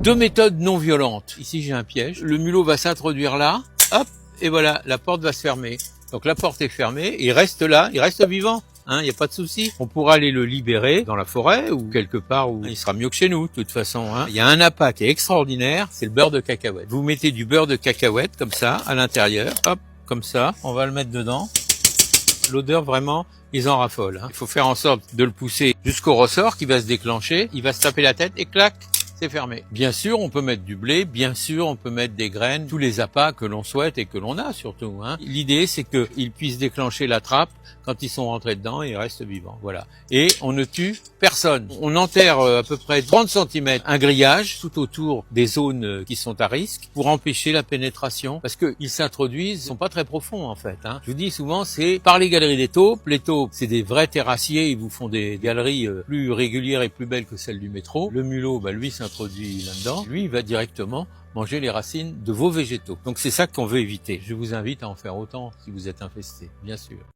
Deux méthodes non violentes. Ici j'ai un piège. Le mulot va s'introduire là, hop, et voilà, la porte va se fermer. Donc la porte est fermée, il reste là, il reste vivant. Il n'y a pas de souci. On pourra aller le libérer dans la forêt ou quelque part où il sera mieux que chez nous, de toute façon. Il y a un appât qui est extraordinaire, c'est le beurre de cacahuète. Vous mettez du beurre de cacahuète comme ça à l'intérieur, hop, comme ça. On va le mettre dedans. L'odeur vraiment, ils en raffolent. Il faut faire en sorte de le pousser jusqu'au ressort qui va se déclencher. Il va se taper la tête et clac, c'est fermé. Bien sûr, on peut mettre du blé, bien sûr, on peut mettre des graines, tous les appâts que l'on souhaite et que l'on a surtout. L'idée, c'est qu'ils puissent déclencher la trappe. Quand ils sont rentrés dedans, ils restent vivants. Voilà. Et on ne tue personne. On enterre à peu près 30 cm un grillage tout autour des zones qui sont à risque pour empêcher la pénétration. Parce qu'ils s'introduisent, ils sont pas très profonds en fait. Je vous dis souvent, c'est par les galeries des taupes. Les taupes, c'est des vrais terrassiers. Ils vous font des galeries plus régulières et plus belles que celles du métro. Le mulot, lui, s'introduit là-dedans. Lui, il va directement manger les racines de vos végétaux. Donc c'est ça qu'on veut éviter. Je vous invite à en faire autant si vous êtes infesté, bien sûr.